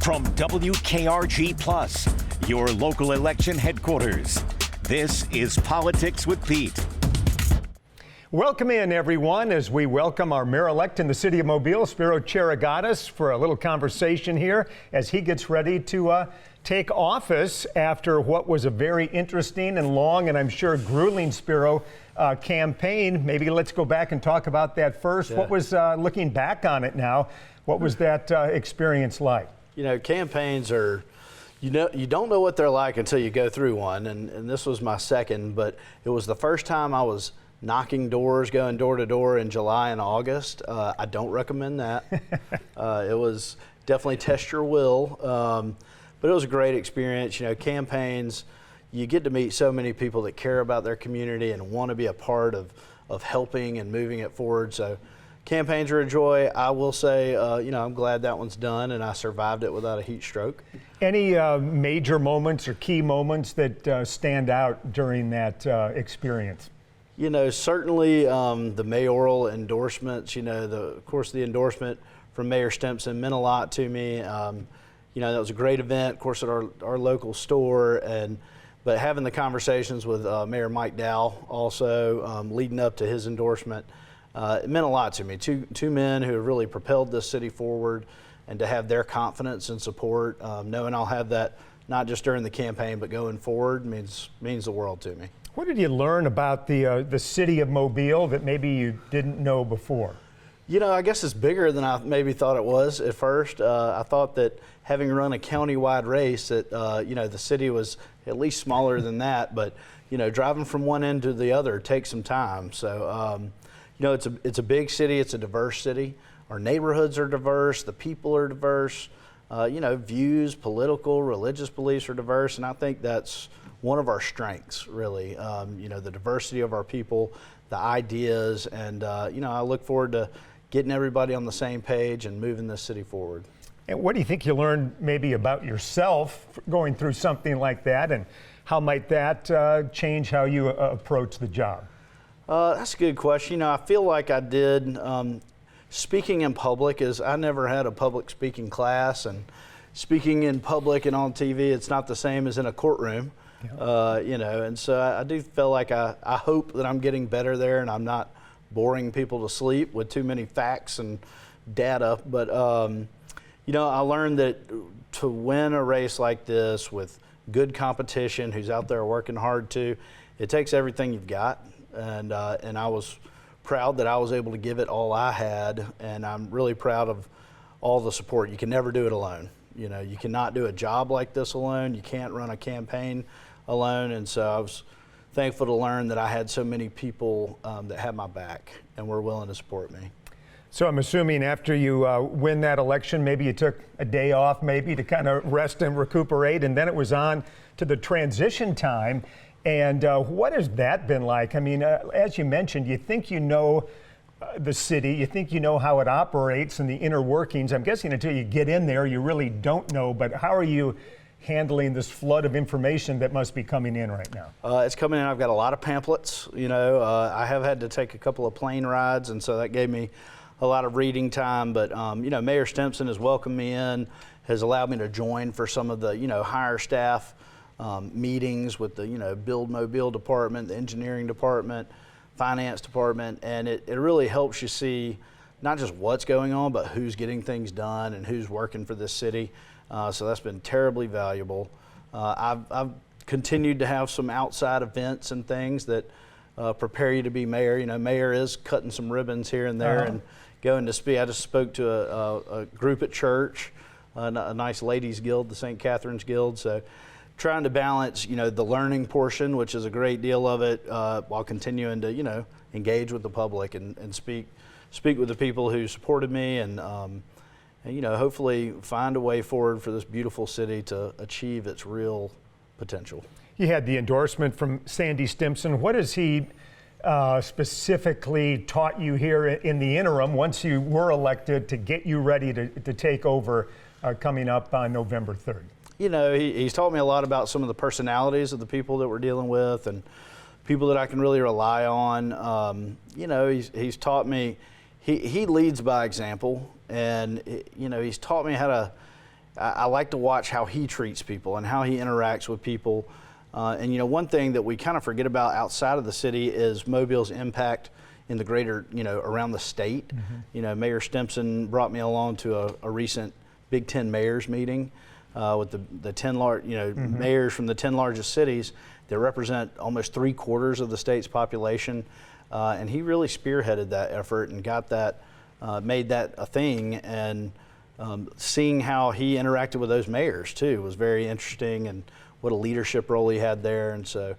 From WKRG Plus, your local election headquarters, this is Politics with Pete. Welcome in, everyone, as we welcome our mayor-elect in the city of Mobile, Spiro Cheriogotis, for a little conversation here as he gets ready to take office after what was a very interesting and long and I'm sure grueling, Spiro, campaign. Maybe let's go back and talk about that first. Yeah. What was, looking back on it now, what was that experience like? You know, campaigns are, you don't know what they're like until you go through one, and this was my second, but it was the first time I was knocking doors, going door to door in July and August. I don't recommend that. It was definitely test your will, but it was a great experience. You know, campaigns, you get to meet so many people that care about their community and want to be a part of helping and moving it forward. So campaigns are a joy. I will say, you know, I'm glad that one's done and I survived it without a heat stroke. Any major moments or key moments that stand out during that experience? You know, certainly the mayoral endorsements, you know, of course the endorsement from Mayor Stimpson meant a lot to me. You know, that was a great event, of course, at our local store, but having the conversations with Mayor Mike Dow also leading up to his endorsement, it meant a lot to me. Two men who have really propelled this city forward, and to have their confidence and support, knowing I'll have that not just during the campaign but going forward means the world to me. What did you learn about the city of Mobile that maybe you didn't know before? You know, I guess it's bigger than I maybe thought it was at first. I thought that having run a county-wide race that, you know, the city was at least smaller than that, but, you know, driving from one end to the other takes some time. So, you know, it's a big city, it's a diverse city. Our neighborhoods are diverse, the people are diverse, you know, views, political, religious beliefs are diverse, and I think that's one of our strengths, really. You know, the diversity of our people, the ideas, and, you know, I look forward to getting everybody on the same page and moving this city forward. And what do you think you learned maybe about yourself going through something like that, and how might that change how you approach the job? That's a good question. You know, I feel like I did. Speaking in public I never had a public speaking class, and speaking in public and on TV, it's not the same as in a courtroom. Yeah. You know, and so I do feel like I hope that I'm getting better there and I'm not boring people to sleep with too many facts and data. But, you know, I learned that to win a race like this with good competition who's out there working hard too, it takes everything you've got. And I was proud that I was able to give it all I had, and I'm really proud of all the support. You can never do it alone. You know, you cannot do a job like this alone. You can't run a campaign alone, and so I was thankful to learn that I had so many people that had my back and were willing to support me. So I'm assuming after you win that election, maybe you took a day off maybe to kind of rest and recuperate, and then it was on to the transition time. And what has that been like? I mean, as you mentioned, you think you know the city, you think you know how it operates and the inner workings. I'm guessing until you get in there, you really don't know. But how are you handling this flood of information that must be coming in right now? It's coming in. I've got a lot of pamphlets. You know, I have had to take a couple of plane rides, and so that gave me a lot of reading time. But, you know, Mayor Stimpson has welcomed me in, has allowed me to join for some of the, you know, higher staff meetings with the, you know, Build Mobile department, the engineering department, finance department, and it really helps you see not just what's going on, but who's getting things done and who's working for this city. So that's been terribly valuable. I've continued to have some outside events and things that prepare you to be mayor. You know, mayor is cutting some ribbons here and there and going to speak. I just spoke to a group at church, a nice ladies guild, the St. Catherine's Guild. So trying to balance, you know, the learning portion, which is a great deal of it, while continuing to, you know, engage with the public and speak with the people who supported me and, you know, hopefully find a way forward for this beautiful city to achieve its real potential. You had the endorsement from Sandy Stimpson. What has he specifically taught you here in the interim once you were elected to get you ready to take over coming up on November 3rd? You know, he's taught me a lot about some of the personalities of the people that we're dealing with and people that I can really rely on. You know, he's taught me, he leads by example, and, you know, he's taught me how I like to watch how he treats people and how he interacts with people. And you know, one thing that we kind of forget about outside of the city is Mobile's impact in the greater, you know, around the state. You know, Mayor Stimson brought me along to a recent Big Ten mayors meeting with the 10 large, you know, mayors from the 10 largest cities that represent almost 3/4 of the state's population. And he really spearheaded that effort and got that, made that a thing. And seeing how he interacted with those mayors too was very interesting, and what a leadership role he had there. And so,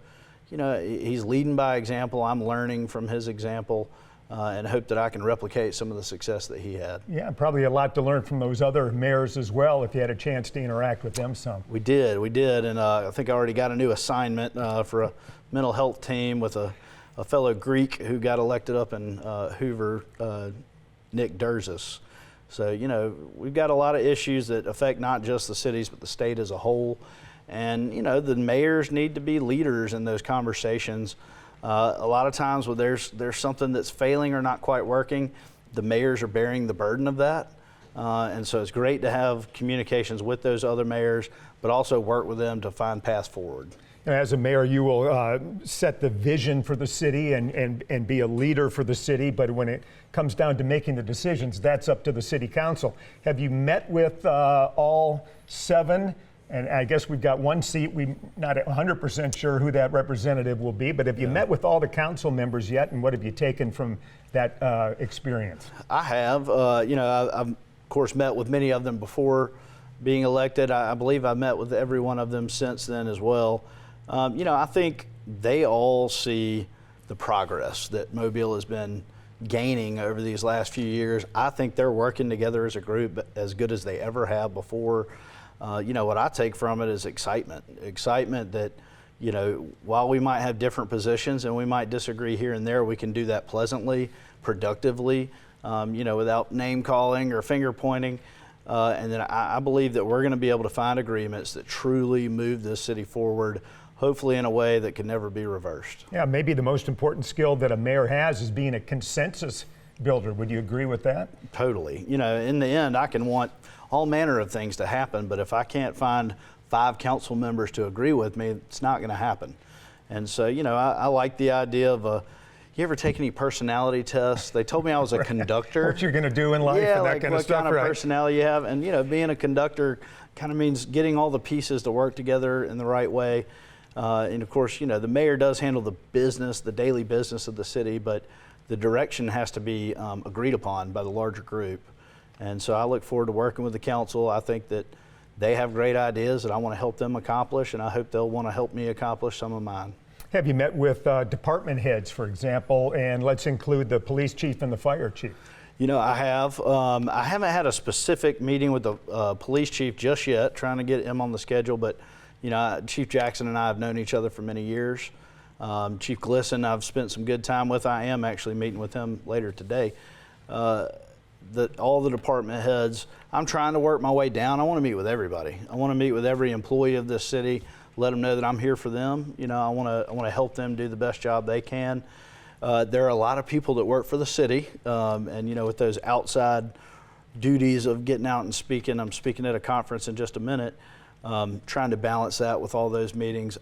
you know, he's leading by example. I'm learning from his example, and hope that I can replicate some of the success that he had. Yeah, probably a lot to learn from those other mayors as well, if you had a chance to interact with them some. We did, and I think I already got a new assignment for a mental health team with a fellow Greek who got elected up in Hoover, Nick Durzis. So, you know, we've got a lot of issues that affect not just the cities, but the state as a whole. And, you know, the mayors need to be leaders in those conversations. A lot of times when there's something that's failing or not quite working, the mayors are bearing the burden of that. And so it's great to have communications with those other mayors, but also work with them to find paths forward. As a mayor, you will set the vision for the city and be a leader for the city, but when it comes down to making the decisions, that's up to the city council. Have you met with all 7? And I guess we've got one seat. We're not 100% sure who that representative will be, but have you met with all the council members yet, and what have you taken from that experience? I have. You know, I've, of course, met with many of them before being elected. I believe I've met with every one of them since then as well. You know, I think they all see the progress that Mobile has been gaining over these last few years. I think they're working together as a group as good as they ever have before. You know, what I take from it is excitement that, you know, while we might have different positions and we might disagree here and there, we can do that pleasantly, productively, you know, without name calling or finger pointing. And then I believe that we're going to be able to find agreements that truly move this city forward, hopefully in a way that can never be reversed. Yeah, maybe the most important skill that a mayor has is being a consensus builder. Would you agree with that? Totally. You know, in the end, I can want all manner of things to happen, but if I can't find 5 council members to agree with me, it's not going to happen. And so, you know, I like the idea of you ever take any personality tests? They told me I was a conductor. What you're going to do in life and that kind of stuff, what kind of personality you have. And, you know, being a conductor kind of means getting all the pieces to work together in the right way. And of course, you know, the mayor does handle the business, the daily business of the city, but the direction has to be agreed upon by the larger group. And so I look forward to working with the council. I think that they have great ideas that I want to help them accomplish, and I hope they'll want to help me accomplish some of mine. Have you met with department heads, for example, and let's include the police chief and the fire chief? You know, I have. I haven't had a specific meeting with the police chief just yet, trying to get him on the schedule, but you know, Chief Jackson and I have known each other for many years. Chief Glisson, I've spent some good time with. I am actually meeting with him later today. All the department heads, I'm trying to work my way down. I want to meet with everybody. I want to meet with every employee of this city, let them know that I'm here for them. You know, I want to help them do the best job they can. There are a lot of people that work for the city, and you know, with those outside duties of getting out and speaking, I'm speaking at a conference in just a minute, trying to balance that with all those meetings.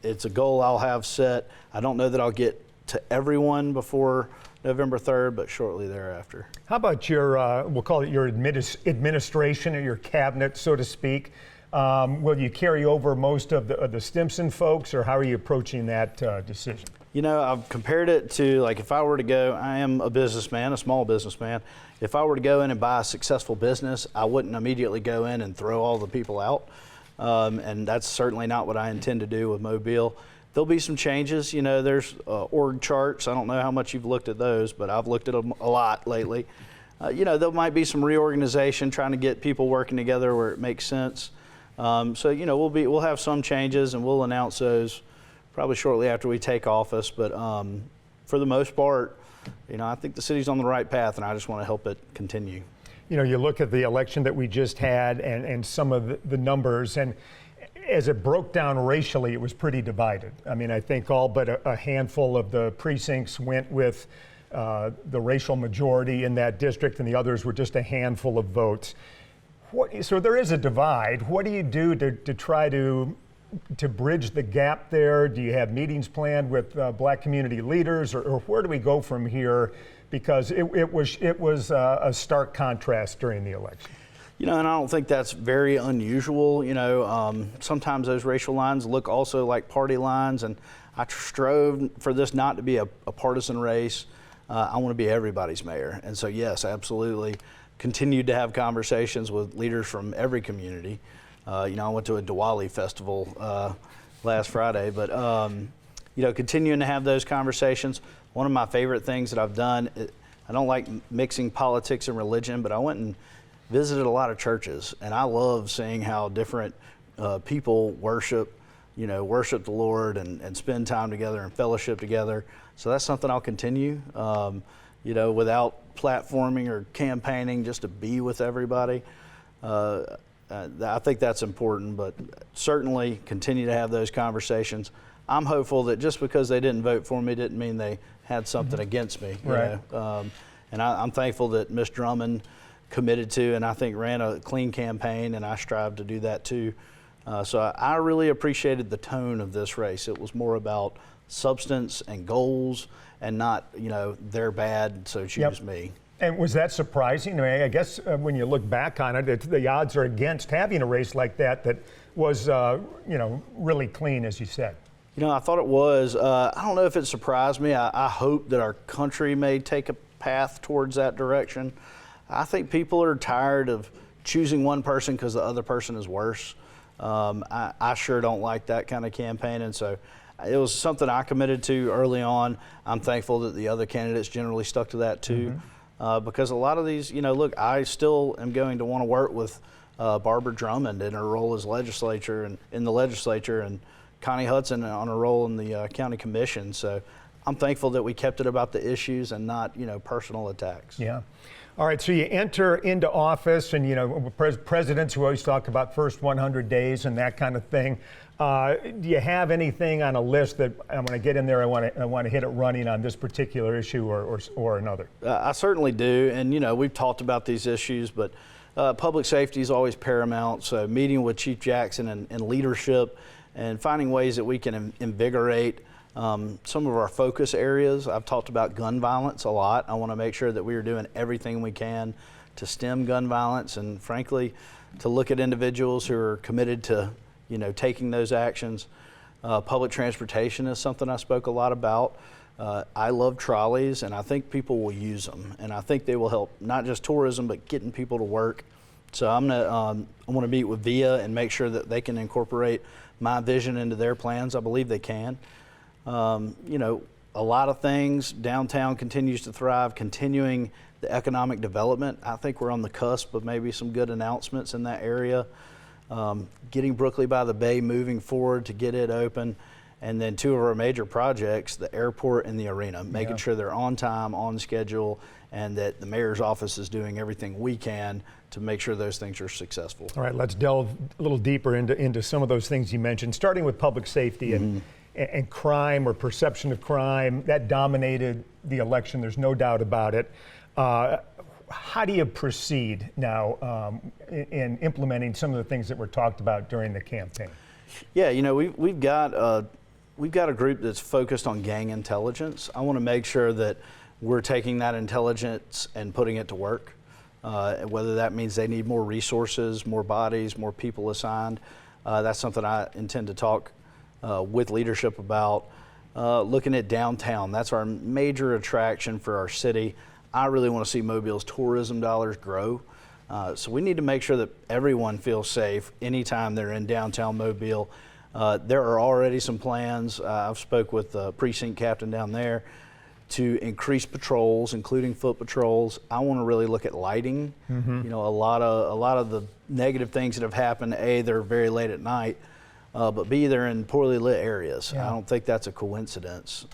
It's a goal I'll have set. I don't know that I'll get to everyone before November 3rd, but shortly thereafter. How about your, we'll call it your administration or your cabinet, so to speak? Will you carry over most of the Stimson folks, or how are you approaching that decision? You know, I've compared it to, like, if I were to go, I am a businessman, a small businessman. If I were to go in and buy a successful business, I wouldn't immediately go in and throw all the people out. And that's certainly not what I intend to do with Mobile. There'll be some changes. You know, there's org charts. I don't know how much you've looked at those, but I've looked at them a lot lately. You know, there might be some reorganization, trying to get people working together where it makes sense. So, you know, we'll have some changes, and we'll announce those probably shortly after we take office. But for the most part, you know, I think the city's on the right path, and I just want to help it continue. You know, you look at the election that we just had and some of the numbers, and as it broke down racially, it was pretty divided. I mean, I think all but a handful of the precincts went with the racial majority in that district, and the others were just a handful of votes. So there is a divide. What do you do to try to bridge the gap there? Do you have meetings planned with black community leaders, or where do we go from here? Because it was a stark contrast during the election. You know, and I don't think that's very unusual. You know, sometimes those racial lines look also like party lines, and I strove for this not to be a partisan race. I want to be everybody's mayor. And so, yes, absolutely, continued to have conversations with leaders from every community. You know, I went to a Diwali festival last Friday, but, you know, continuing to have those conversations. One of my favorite things that I've done, I don't like mixing politics and religion, but I went and visited a lot of churches, and I love seeing how different people worship the Lord and spend time together and fellowship together. So that's something I'll continue, you know, without platforming or campaigning, just to be with everybody. I think that's important, but certainly continue to have those conversations. I'm hopeful that just because they didn't vote for me didn't mean they had something against me. Right. And I'm thankful that Ms. Drummond committed to, and I think ran a clean campaign, and I strive to do that too. So I really appreciated the tone of this race. It was more about substance and goals, and not, you know, they're bad, so choose me. And was that surprising? I mean, I guess when you look back on it, the odds are against having a race like that was, you know, really clean, as you said. You know, I thought it was. I don't know if it surprised me. I hope that our country may take a path towards that direction. I think people are tired of choosing one person because the other person is worse. I sure don't like that kind of campaign, and so it was something I committed to early on. I'm thankful that the other candidates generally stuck to that too, because a lot of these, you know, look, I still am going to want to work with Barbara Drummond in her role as legislature and in the legislature, and Connie Hudson on a role in the county commission. So I'm thankful that we kept it about the issues and not, you know, personal attacks. Yeah. All right, so you enter into office, and, you know, presidents who always talk about first 100 days and that kind of thing. Do you have anything on a list that I'm going to get in there, I want to hit it running on this particular issue or another? I certainly do, and, you know, we've talked about these issues, but public safety is always paramount. So meeting with Chief Jackson and leadership and finding ways that we can invigorate some of our focus areas. I've talked about gun violence a lot. I want to make sure that we are doing everything we can to stem gun violence, and frankly, to look at individuals who are committed to, you know, taking those actions. Public transportation is something I spoke a lot about. I love trolleys, and I think people will use them, and I think they will help not just tourism, but getting people to work. So I want to meet with VIA and make sure that they can incorporate my vision into their plans. I believe they can. You know, a lot of things. Downtown continues to thrive, continuing the economic development. I think we're on the cusp of maybe some good announcements in that area. Getting Brooklyn by the Bay moving forward to get it open. And then two of our major projects, the airport and the arena, making sure they're on time, on schedule, and that the mayor's office is doing everything we can to make sure those things are successful. All right, let's delve a little deeper into some of those things you mentioned, starting with public safety and crime, or perception of crime. That dominated the election, there's no doubt about it. How do you proceed now in implementing some of the things that were talked about during the campaign? Yeah, you know, we've got a group that's focused on gang intelligence. I want to make sure that we're taking that intelligence and putting it to work, whether that means they need more resources, more bodies, more people assigned. That's something I intend to talk with leadership about. Looking at downtown, that's our major attraction for our city. I really want to see Mobile's tourism dollars grow. So we need to make sure that everyone feels safe anytime they're in downtown Mobile. There are already some plans. I've spoke with the precinct captain down there to increase patrols, including foot patrols. I want to really look at lighting. You know, a lot of the negative things that have happened, A, they're very late at night, but B, they're in poorly lit areas. I don't think that's a coincidence.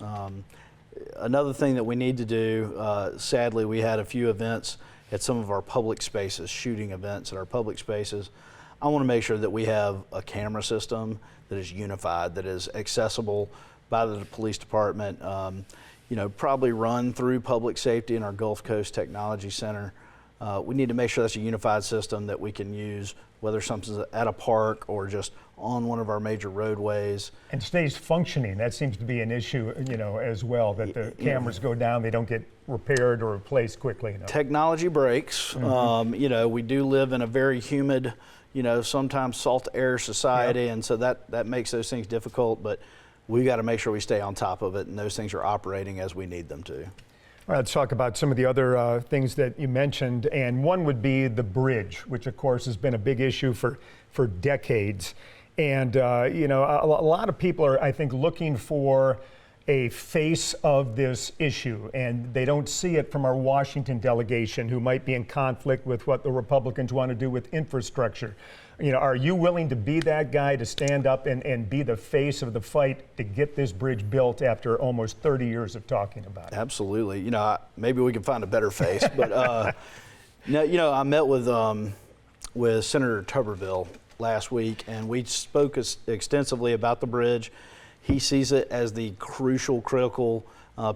Another thing that we need to do, sadly, we had a few events at some of our public spaces, shooting events at our public spaces. I want to make sure that we have a camera system that is unified, that is accessible by the police department, you know, probably run through public safety in our Gulf Coast Technology Center. we need to make sure that's a unified system that we can use, whether something's at a park or just on one of our major roadways. And stays functioning. That seems to be an issue, as well, that the cameras go down, they don't get repaired or replaced quickly enough. Technology breaks. We do live in a very humid, sometimes salt air society, and so that makes those things difficult, but we got to make sure we stay on top of it and those things are operating as we need them to. All right, let's talk about some of the other things that you mentioned, and one would be the bridge, which of course has been a big issue for decades. And a lot of people are, I think, looking for a face of this issue, and they don't see it from our Washington delegation, who might be in conflict with what the Republicans want to do with infrastructure. Are you willing to be that guy to stand up and be the face of the fight to get this bridge built after almost 30 years of talking about it? Absolutely. Maybe we can find a better face, but I met with Senator Tuberville last week, and we spoke extensively about the bridge. He sees it as the crucial, critical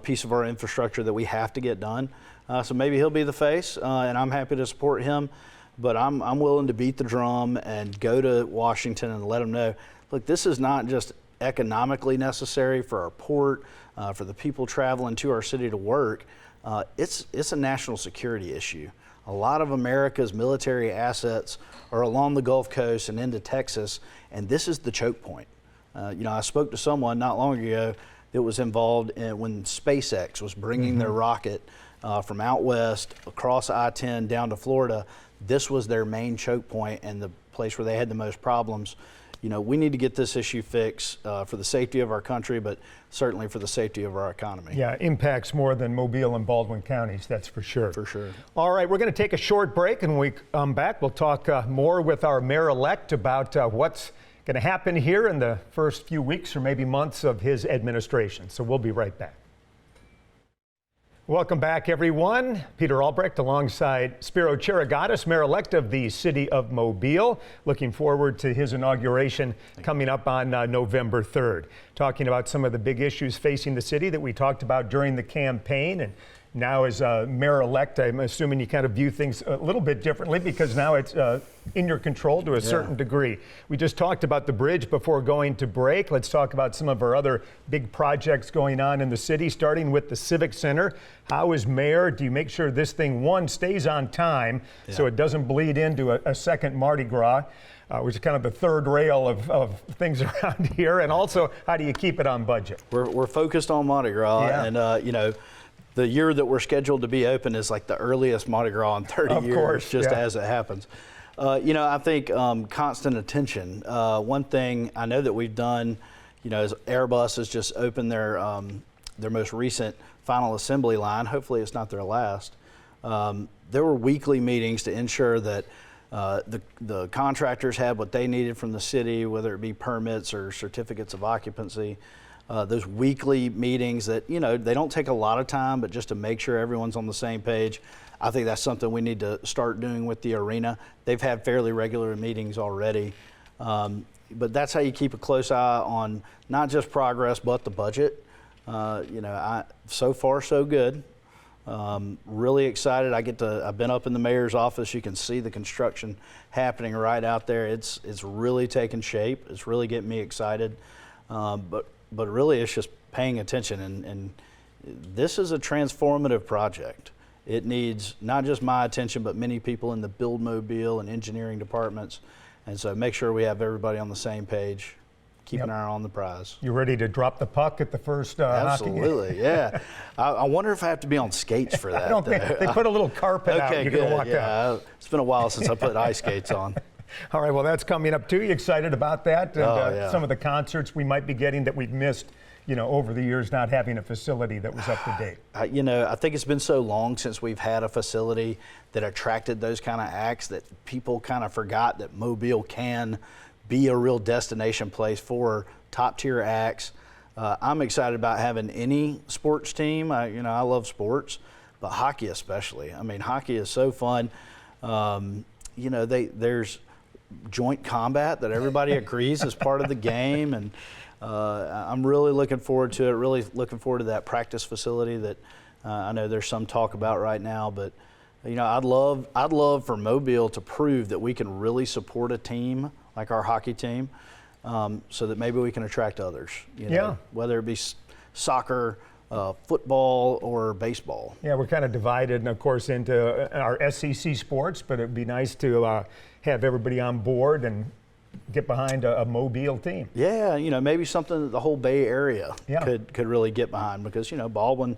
piece of our infrastructure that we have to get done. So maybe he'll be the face, and I'm happy to support him. But I'm willing to beat the drum and go to Washington and let them know, look, this is not just economically necessary for our port, for the people traveling to our city to work. It's a national security issue. A lot of America's military assets are along the Gulf Coast and into Texas, and this is the choke point. I spoke to someone not long ago that was involved when SpaceX was bringing their rocket from out west across I-10 down to Florida. This was their main choke point and the place where they had the most problems. We need to get this issue fixed for the safety of our country, but certainly for the safety of our economy. Yeah, impacts more than Mobile and Baldwin counties, that's for sure. For sure. All right, we're going to take a short break, and when we come back, we'll talk more with our mayor-elect about what's going to happen here in the first few weeks or maybe months of his administration. So we'll be right back. Welcome back, everyone. Peter Albrecht alongside Spiro Cheriogotis, mayor-elect of the city of Mobile. Looking forward to his inauguration coming up on November 3rd. Talking about some of the big issues facing the city that we talked about during the campaign. And now as mayor-elect, I'm assuming you kind of view things a little bit differently because now it's in your control to a certain degree. We just talked about the bridge before going to break. Let's talk about some of our other big projects going on in the city, starting with the Civic Center. How, as mayor, do you make sure this thing, one, stays on time so it doesn't bleed into a second Mardi Gras, which is kind of the third rail of things around here, and also how do you keep it on budget? We're focused on Mardi Gras, and the year that we're scheduled to be open is like the earliest Mardi Gras in 30 years, just as it happens. I think constant attention. One thing I know that we've done, is Airbus has just opened their most recent final assembly line. Hopefully it's not their last. There were weekly meetings to ensure that the contractors had what they needed from the city, whether it be permits or certificates of occupancy. Those weekly meetings that, they don't take a lot of time, but just to make sure everyone's on the same page. I think that's something we need to start doing with the arena. They've had fairly regular meetings already. But that's how you keep a close eye on not just progress, but the budget. So far, so good. Really excited. I've been up in the mayor's office. You can see the construction happening right out there. It's really taking shape. It's really getting me excited. But really, it's just paying attention. And this is a transformative project. It needs not just my attention, but many people in the Build Mobile and engineering departments. And so make sure we have everybody on the same page. Keep an eye on the prize. You ready to drop the puck at the first hockey game? Absolutely, yeah. I wonder if I have to be on skates for that. I don't think they put a little carpet out. You're going to walk out. It's been a while since I put ice skates on. All right, well, that's coming up too. You excited about that? And some of the concerts we might be getting that we've missed, over the years not having a facility that was up to date. I think it's been so long since we've had a facility that attracted those kind of acts that people kind of forgot that Mobile can be a real destination place for top tier acts. I'm excited about having any sports team. I love sports, but hockey especially. I mean, hockey is so fun. There's joint combat that everybody agrees is part of the game, and I'm really looking forward to it. Really looking forward to that practice facility that I know there's some talk about right now, but You know, I'd love for Mobile to prove that we can really support a team like our hockey team, so that maybe we can attract others. You know, whether it be soccer, football, or baseball. Yeah, we're kind of divided, and of course, into our SEC sports, but it'd be nice to have everybody on board and get behind a Mobile team. Yeah, you know, maybe something that the whole Bay Area could really get behind, because, you know, Baldwin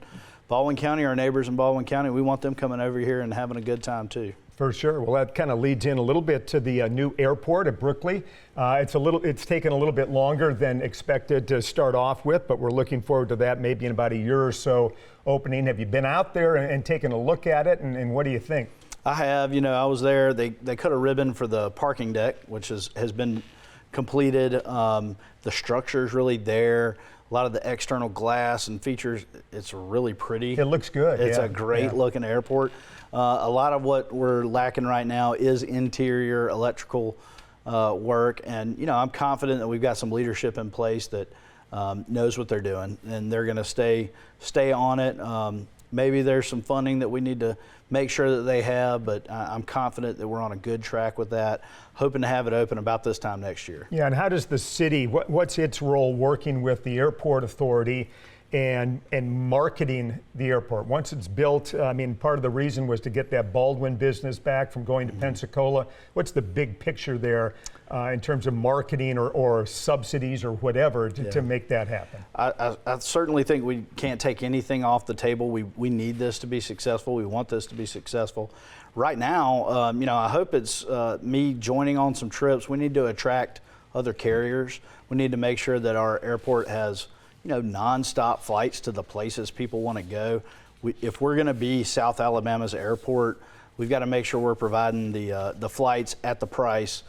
County, our neighbors in Baldwin County, we want them coming over here and having a good time too. For sure. Well, that kind of leads in a little bit to the new airport at Brookley. It's taken a little bit longer than expected to start off with, but we're looking forward to that maybe in about a year or so opening. Have you been out there and taken a look at it, and what do you think? I have. You know, I was there. They cut a ribbon for the parking deck, which has been completed. The structure's really there. A lot of the external glass and features, it's really pretty. It looks good. It's a great looking airport. A lot of what we're lacking right now is interior electrical work, and, you know, I'm confident that we've got some leadership in place that knows what they're doing, and they're going to stay on it. Maybe there's some funding that we need to make sure that they have, but I'm confident that we're on a good track with that, hoping to have it open about this time next year. Yeah, and how does the city, what's its role working with the airport authority and marketing the airport? Once it's built, I mean, part of the reason was to get that Baldwin business back from going to Pensacola. What's the big picture there in terms of marketing or subsidies or whatever to make that happen? I certainly think we can't take anything off the table. We need this to be successful. We want this to be successful. Right now, you know, I hope it's me joining on some trips. We need to attract other carriers. We need to make sure that our airport has, you know, nonstop flights to the places people want to go. If we're going to be South Alabama's airport, we've got to make sure we're providing the flights at the price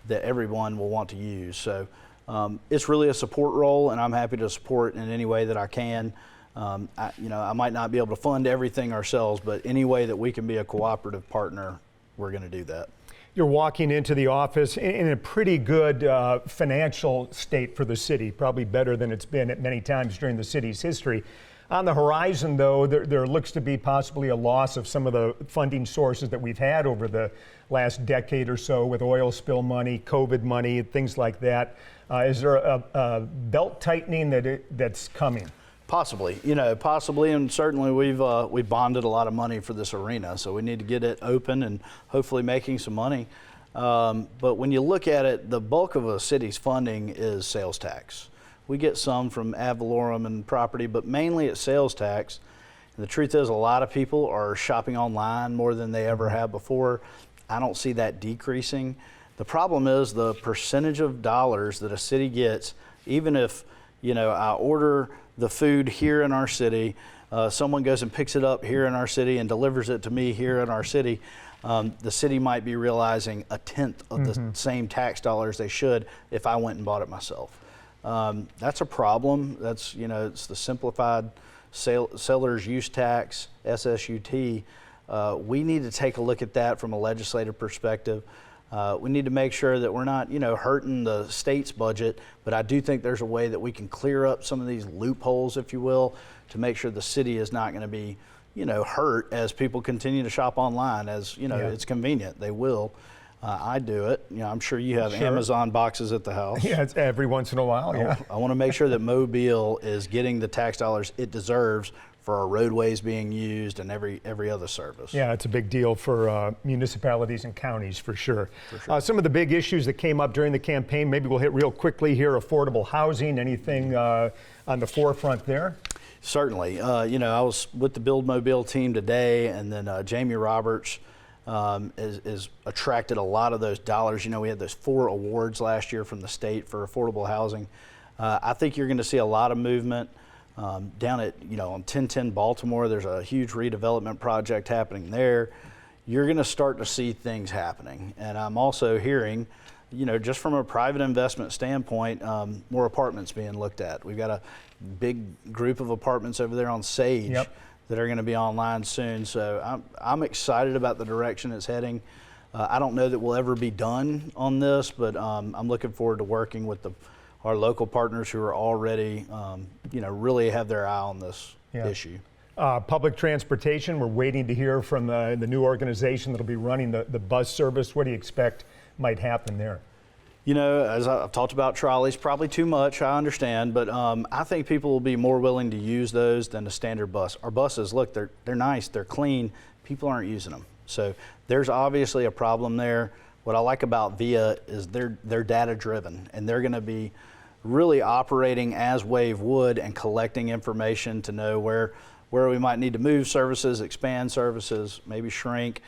that everyone will want to use. So it's really a support role, and I'm happy to support in any way that I can. You know, I might not be able to fund everything ourselves, but any way that we can be a cooperative partner, we're going to do that. You're walking into the office in a pretty good financial state for the city, probably better than it's been at many times during the city's history. On the horizon, though, there looks to be possibly a loss of some of the funding sources that we've had over the last decade or so with oil spill money, COVID money, things like that. Is there a belt tightening that's coming? Possibly, you know, and certainly we've bonded a lot of money for this arena, so we need to get it open and hopefully making some money. But when you look at it, the bulk of a city's funding is sales tax. We get some from ad valorem and property, but mainly it's sales tax. And the truth is, a lot of people are shopping online more than they ever have before. I don't see that decreasing. The problem is the percentage of dollars that a city gets, even if, you know, I order the food here in our city, someone goes and picks it up here in our city and delivers it to me here in our city, the city might be realizing a tenth of the same tax dollars they should if I went and bought it myself. That's a problem. That's, you know, it's the simplified seller's use tax, SSUT. We need to take a look at that from a legislative perspective. We need to make sure that we're not, you know, hurting the state's budget, but I do think there's a way that we can clear up some of these loopholes, if you will, to make sure the city is not going to be, you know, hurt as people continue to shop online. As, you know, it's convenient. They will. I do it. You know, I'm sure you have Amazon boxes at the house. Yeah, it's every once in a while. Yeah. I want to make sure that Mobile is getting the tax dollars it deserves for our roadways being used and every other service. Yeah, it's a big deal for municipalities and counties for sure. Some of the big issues that came up during the campaign, maybe we'll hit real quickly here. Affordable housing, anything on the forefront there? Certainly. You know, I was with the Build Mobile team today, and then Jamie Roberts is attracted a lot of those dollars. You know, we had those 4 awards last year from the state for affordable housing. I think you're going to see a lot of movement. Down at, you know, on 1010 Baltimore, there's a huge redevelopment project happening there. You're going to start to see things happening. And I'm also hearing, you know, just from a private investment standpoint, more apartments being looked at. We've got a big group of apartments over there on Sage that are going to be online soon. So I'm excited about the direction it's heading. I don't know that we'll ever be done on this, but I'm looking forward to working with our local partners who are already, you know, really have their eye on this issue. Public transportation, we're waiting to hear from the new organization that'll be running the bus service. What do you expect might happen there? You know, as I've talked about trolleys, probably too much, I understand, but I think people will be more willing to use those than a standard bus. Our buses, look, they're nice, they're clean, people aren't using them. So there's obviously a problem there. What I like about VIA is they're data driven, and they're going to be really operating as Wave would and collecting information to know where we might need to move services, expand services, maybe shrink.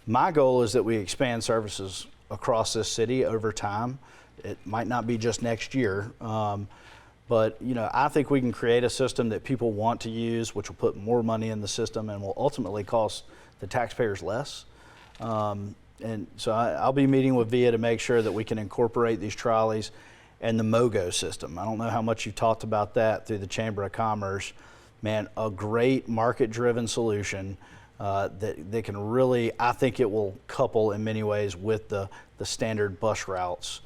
My goal is that we expand services across this city over time. It might not be just next year, but you know, I think we can create a system that people want to use, which will put more money in the system and will ultimately cost the taxpayers less. And so I'll be meeting with VIA to make sure that we can incorporate these trolleys and the MOGO system. I don't know how much you've talked about that through the Chamber of Commerce. Man, a great market-driven solution that can really, I think it will couple in many ways with the standard bus routes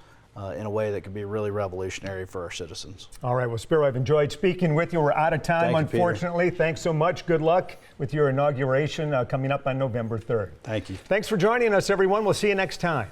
in a way that could be really revolutionary for our citizens. All right, well, Spiro, I've enjoyed speaking with you. We're out of time, unfortunately. Peter. Thanks so much. Good luck with your inauguration coming up on November 3rd. Thank you. Thanks for joining us, everyone. We'll see you next time.